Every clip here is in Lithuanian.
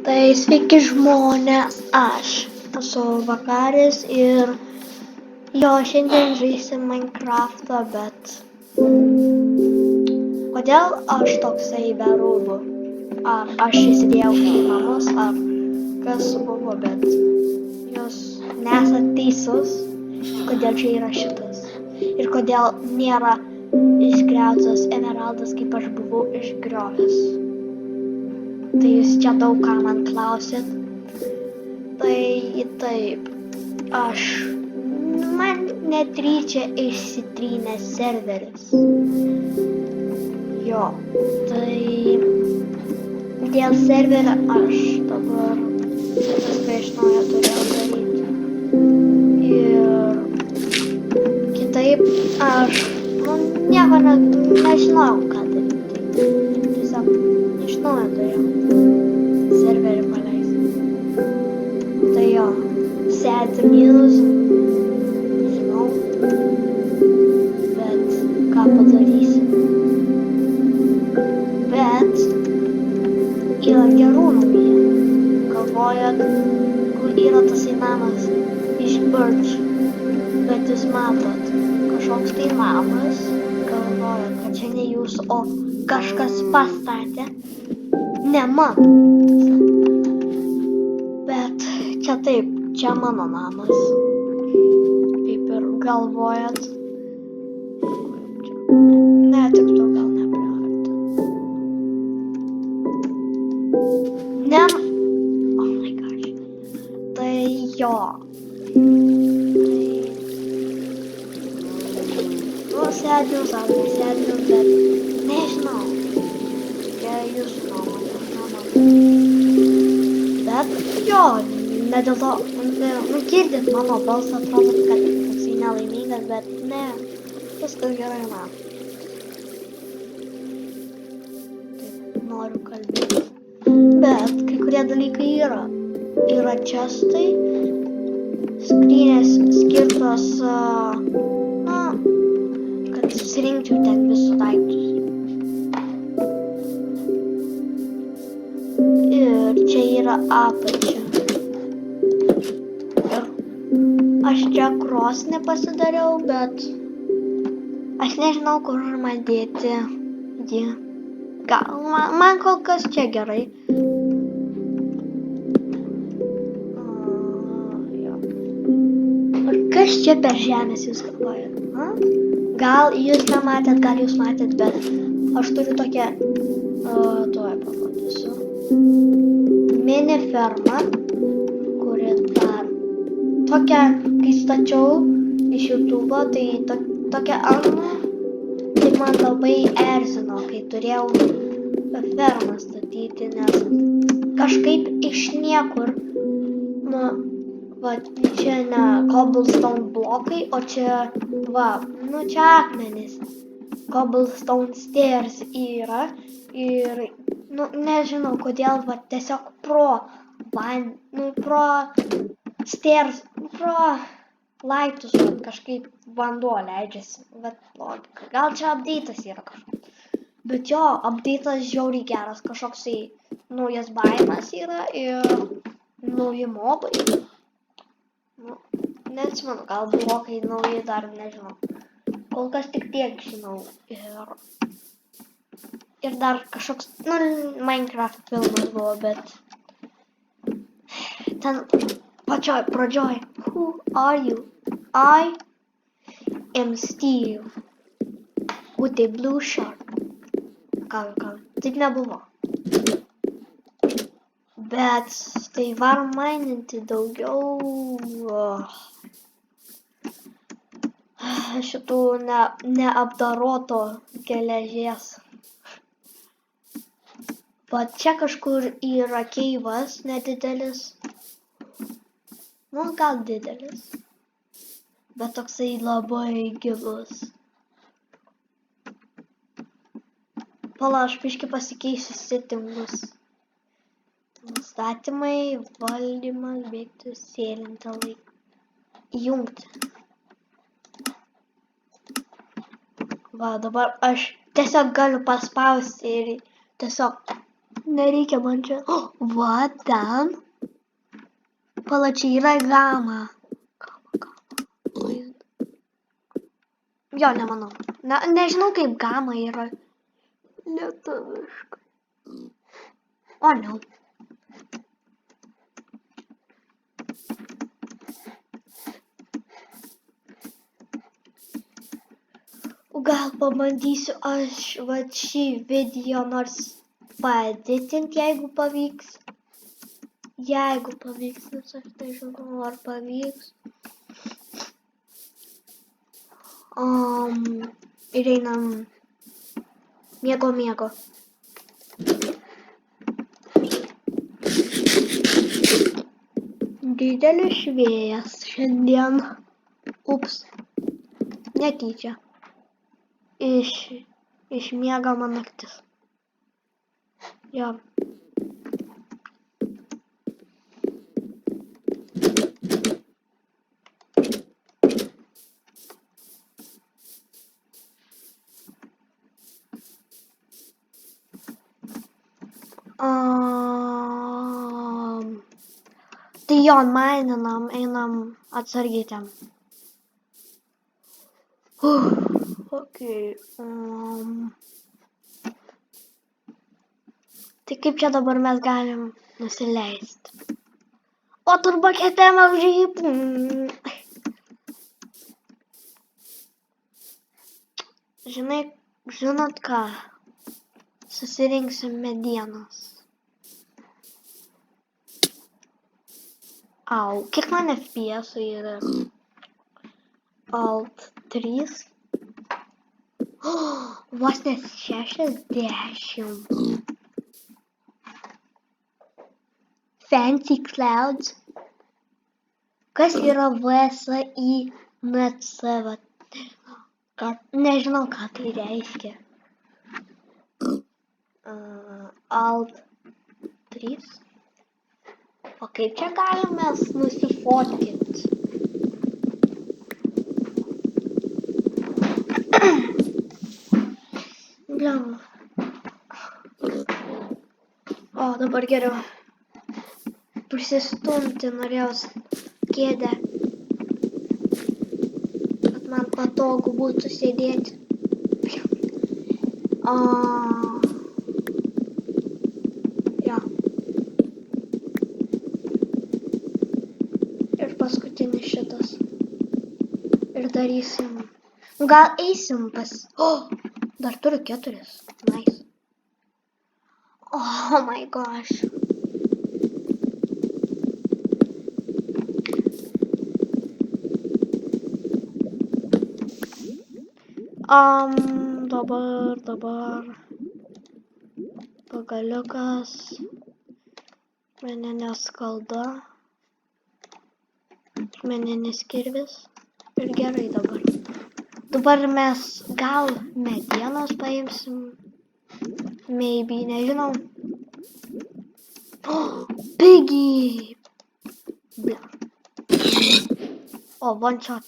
Tai sveiki žmonės, aš esu Vakaris ir šiandien žaisim Minecraftą, bet kodėl aš toksai be rūbų? Ar aš įsidėjau į namus, ar kas buvo, bet jūs nesat teisus, kodėl čia yra šitas ir kodėl nėra išgriautas emeraldas, kaip aš buvau išgriovęs. Tai jūs čia daug ką man klausėt. Tai taip, man netyčia išsitrynė serveris. Jo, tai dėl serverio aš dabar viską iš naujo turėjau daryti. Ir kitaip aš nieko nežinojau, ką daryti. Tiesiog iš naujo turėjau serverį paleisti. Tai jo, sad news, žinau, bet ką padarysi. Bet yra gerų naujienų. Galvojat, kur yra tasai namas iš birch, bet jūs matot, kažkoks tai namas, galvojat, kad čia ne jūsų, o kažkas pastatė, ne man. Bet čia taip, čia mano namas. Kaip ir galvojat. Ne, tik to gal nepriarti. Ne. Oh my gosh. Tai jo. Tai sėdžius ar nesėdžius, bet nežinau. Čia jūsų nuomonė. Bet jo, ne dėl to, girdit mano balsą, atrodo, kad toksai nelaimingas, bet ne, viskas gerai man. Taip, noriu kalbėti. Bet kai kurie dalykai yra. Yra čestai, skrynės skirtos, kad susirinkčiau ten visus daiktus. Ir čia yra apačia. Ir aš čia krosnį pasidariau, bet aš nežinau, kur man dėti jį. Gal man kol kas čia gerai. Ir kas čia per žemės jūs galvojat? Gal jūs nematėt, gal jūs matėt, bet aš turiu tokią, tuoj parodysiu. Mini ferma, kuri dar tokia, kai stačiau iš YouTube, tai tokia tai man labai erzino, kai turėjau fermą statyti, nes kažkaip iš niekur, čia ne cobblestone blokai, o čia, čia akmenys, cobblestone stairs yra ir nežinau kodėl, tiesiog pro stairs, pro laiptus, kažkaip vanduo leidžiasi, logika. Gal čia update'as yra kažkoks. Bet jo, update'as žiauriai geras, kažkoksai naujas biomas yra ir nauji mobai. Neatsimenu, gal blokai nauji dar nežinau. Kol kas tik tiek žinau. Ir dar kažkoks, Minecraft filmas buvo, bet ten pačioj pradžioj. Who are you? I am Steve with a blue shirt. Ką, taip nebuvo. Bet tai varom mininti daugiau šitų neapdoroto geležies. Va čia kažkur yra keivas nedidelis. Gal didelis. Bet toksai labai gilus. Pala, aš biškį pasikeisiu settingus. Statymai, valdymas, bėgti, sėlinti laiką. Įjungti. Va, dabar aš tiesiog galiu paspausti ir tiesiog Nereikia man čia. Va, ten. Palačiai yra gama. Jo, nemanau. Nežinau, kaip gama yra lietuviškai. O, ne. Gal pabandysiu aš va šį video nors paeditinti, jeigu pavyks. Jeigu pavyks, nes aš nežinau, ar pavyks. Ir einam miego. Didelis vėjas šiandien. Ups. Netyčia. Išmiegama naktis. Jo. Tai jo, maininam, einam atsargiai ten. Okay. Tai kaip čia dabar mes galim nusileisti? O turba ketėme žyp. Žinot ką? Susirinksim medienos. Au, kiek man FPS yra? Alt 3. Vos nes 60. Fancy Clouds. Kas yra VSI NC? Nežinau, ką tai reiškia. Alt 3. O kaip čia galime nusifotkinti? Bliam. O, dabar geriau. Prisistumti norėjau kėdę, kad man patogu būtų sėdėti. Jo. Ir paskutinis šitas. Ir darysim. Gal eisim pas... Dar turiu 4. Nice. Oh my gosh. Dabar. Pagaliukas. Meninis skalda. Meninis kirvis. Ir gerai dabar. Dabar mes gal medienos paimsim. Maybe, nežinau. Piggy! Bla. O, one shot.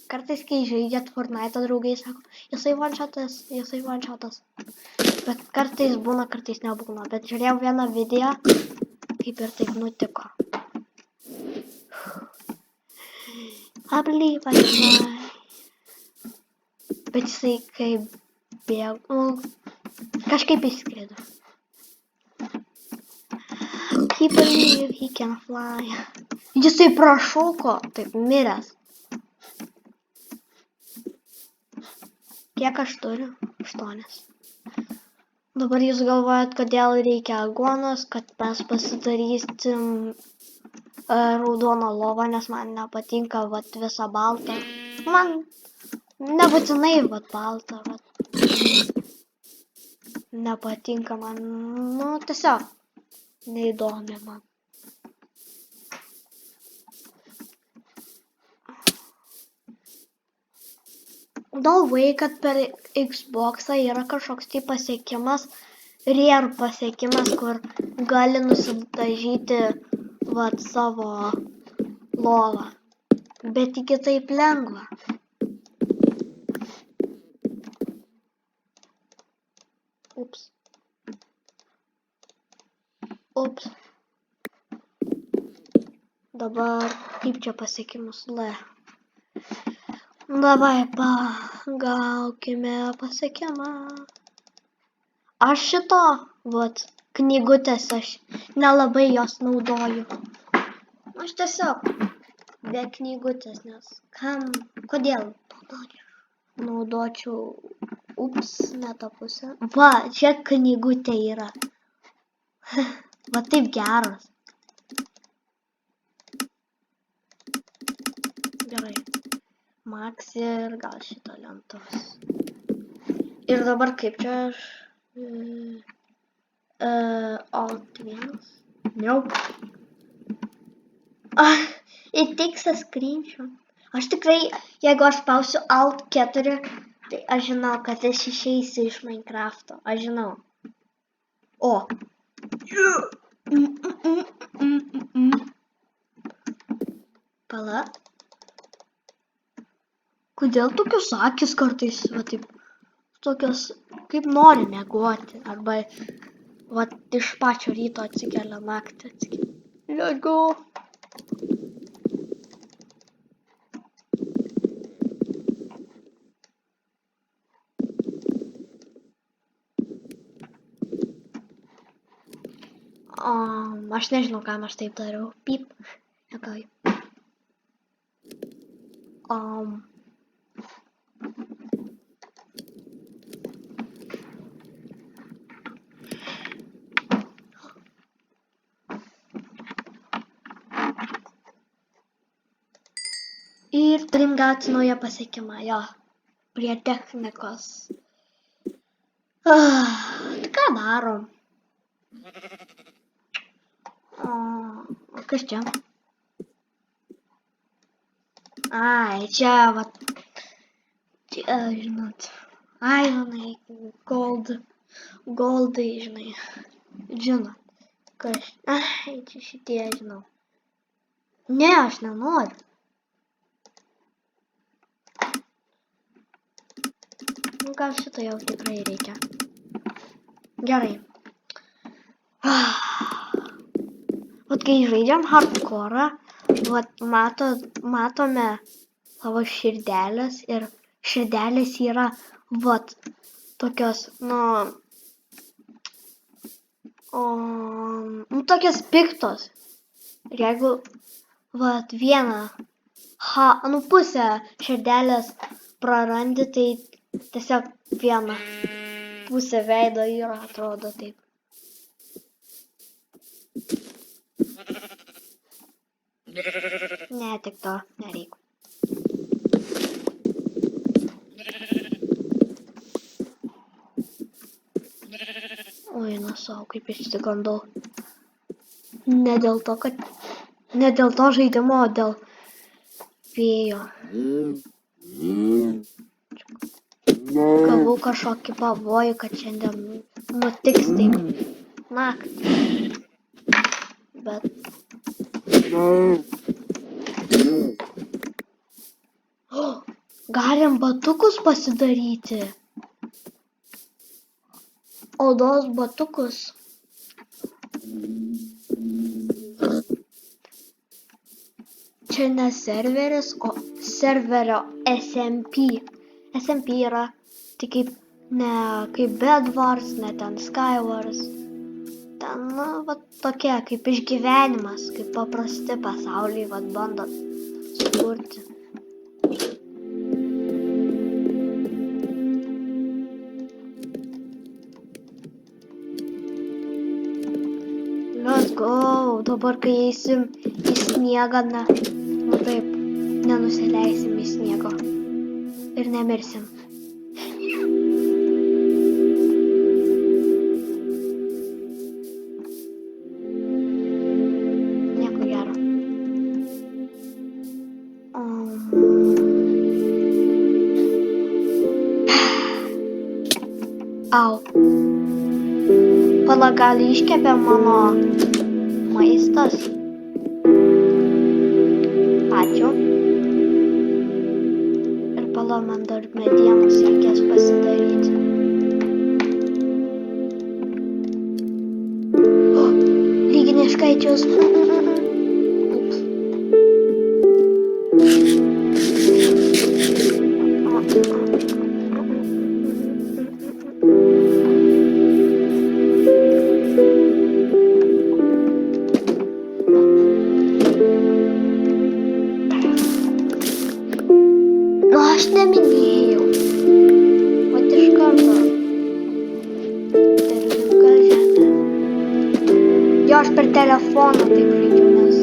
Kartais, kai žaidžiat Fortnite, draugai sako, jisai one shotas. Bet kartais būna, kartais nebūna. Bet žiūrėjau vieną video, kaip ir taip nutiko. Bet jisai kaip bėgo, kažkaip išskrido. He believe he can fly. Jisai prašoko, taip miręs. Kiek aš turiu? 8. Dabar jūs galvojat, kodėl reikia aguonos, kad mes pasidarysim raudoną lovą, nes man nepatinka vat visa balta. Man nebūtinai vat balta, vat. Nepatinka man, nu tiesiog neįdomi man. No way, kad per Xbox'ą yra kažkoks tai pasiekimas, rare pasiekimas, kur gali nusidažyti vat savo lovą. Bet iki taip lengva. Ups. Ups. Dabar kaip čia pasiekimus L. Davai pagaukime pasiekimą. Aš šito, vat, knygutės aš nelabai jos naudoju. Aš tiesiog be knygutės, nes kodėl naudočiau, ups, ne tą pusę. Va, čia knygutė yra. Va taip geras. Gerai. Max ir gal šito lentos. Ir dabar kaip čia aš... Alt 1. Nope. It takes a screenshot. Aš tikrai, jeigu aš spausiu Alt 4, tai aš žinau, kad aš išeisiu iš Minecrafto. Aš žinau. O. Pala. Kodėl tokios akis kartais, va taip, tokios, kaip nori miegoti, arba, va, iš pačio ryto atsikelia naktį, Let's go. Aš nežinau, kam aš taip dariau. Pip. Negai. Ir turim gauti naują pasiekimą, jo, prie technikos. Tai ką darom? Kas čia? Ai, čia, va, čia, žinot, ironai, goldai, žinot, kas, ai, čia šitie, žinau. Ne, aš nenoriu. Gal šito jau tikrai reikia. Gerai. Vat kai žaidžiam hardcore, vat matome savo širdelės ir širdelės yra vat tokios, tokios piktos. Ir jeigu vat vieną, pusę širdelės prarandi, tai tiesiog viena pusė veido yra, atrodo taip. Ne, tik to nereikia. Oi, savo, kaip išsigandau. Ne dėl to žaidimo, o dėl vėjo. Gavau kažkokį pavojų, kad šiandien nutiks taip naktį. Bet... Galim batukus pasidaryti. Odos batukus. Čia ne serveris, o serverio SMP. SMP yra tai kaip, ne kaip Bedwars, ne ten Skywars. Ten, va, tokie, kaip išgyvenimas, kaip paprasti pasauliai, va, bandot sukurti. Let's go, dabar kai eisim į sniegą, taip, nenusileisim į sniego. Ir nemirsim. Nieko gero. Au. Pala, gal iškepė mano maistas? Ačiū. Man dar medienos reikės pasidaryti. skaičius. Ups. Nu, aš neminėjau. Vat iš karto. Gal žemė. Jo, aš per telefoną taip žaidžiu, nes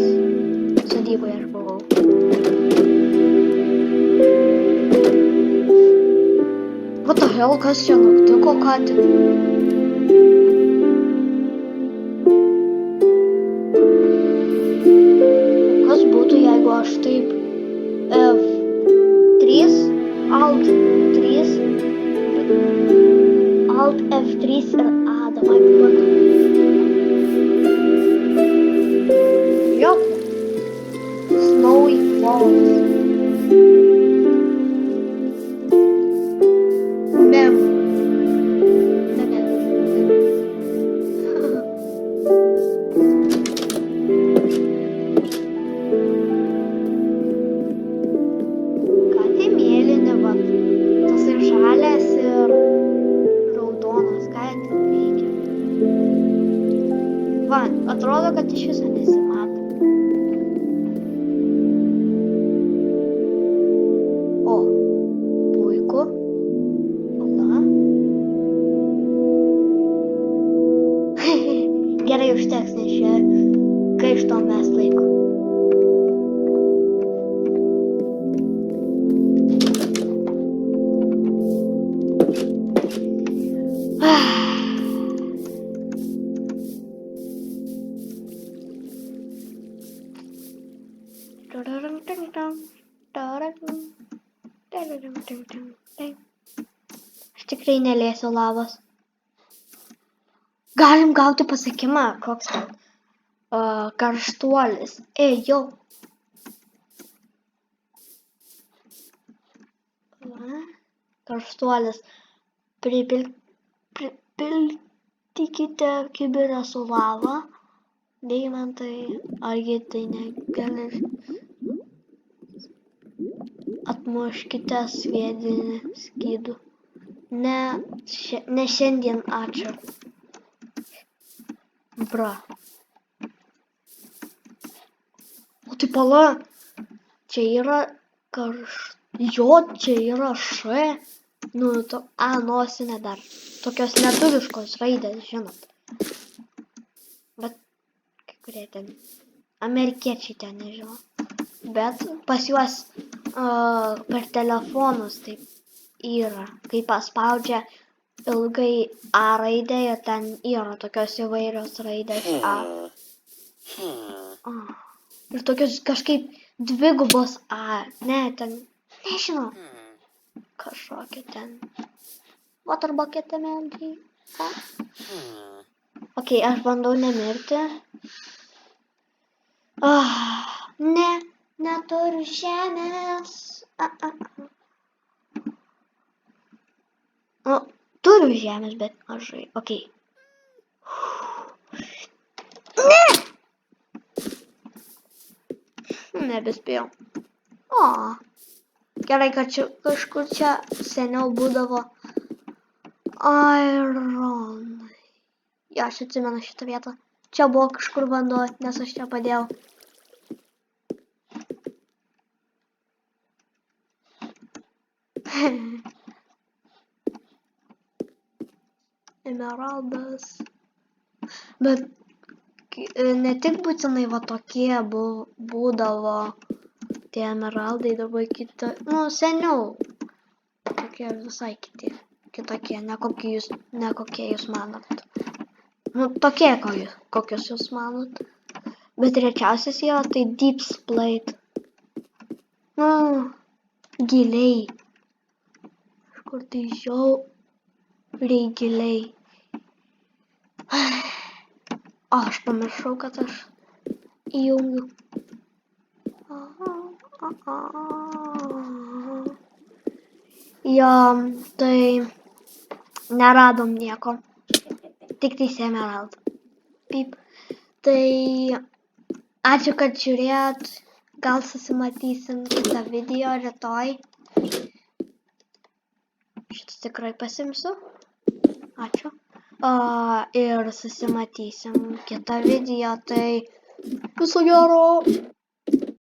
sodyboje aš buvau. What the hell, kas čia nutiko, ką tik? Kas būtų, jeigu aš taip F3, Alt 3, Alt F3 ir A, davai pabandom. Jo. Snowy Falls. Mem. Ką tai mėlyni, va. Tas ir žalias ir raudonas. Ką tai reikia? Va, atrodo, kad iš viso nesimato. O, puiku. Ola. Gerai užteks, nes čia gaištom mes laiko. Aš tikrai nelėsiu lavos. Galim gauti pasiekimą, koks ten karštuolis. Jau. Karštuolis. Pripildykite kibirą su lava. Deimantai, argi tai negali. Atmuškite sviedinį skydų. Ne šiandien, ačiū. Bra. O tai pala. Čia yra Jo, čia yra Š. Nu, A nosinė dar. Tokios lietuviškos raidės, žinot. Bet kai kurie ten. Amerikiečiai ten nežino. Bet pas juos per telefonus taip yra. Kai paspaudžia ilgai A raidę ir ten yra tokios įvairios raidės A. Ir tokios kažkaip dvigubos A. Ne, ten, nežinau. Kažkokia ten. Waterbucket melody. Ok, aš bandau nemirti. Ne, neturiu žemės. Turiu žemės, bet mažai. Ok. Ne! Nebespėjau. Gerai, kad čia kažkur čia seniau būdavo Iron. Jo, aš atsimenu šitą vietą. Čia buvo kažkur vanduo, nes aš čia padėjau. Emeraldas. Bet ne tik būtinai va tokie būdavo tie emeraldai, dabar kiti, nu, seniau. Tokie visai kitokie, ne kokie jūs manot. Nu, tokie, kokius jūs manot. Bet rečiausias yra tai deep splate. Nu, giliai. Kažkur tai žiauriai giliai. Aš pamiršau, kad aš įjungiu. Jo, tai neradom nieko. Tik tai emerald. Pip. Tai ačiū, kad žiūrėjot. Gal susimatysim kitą video rytoj. Šitą tikrai pasimsiu. Ačiū. Ir susimatysim kitą video. Tai viso gero.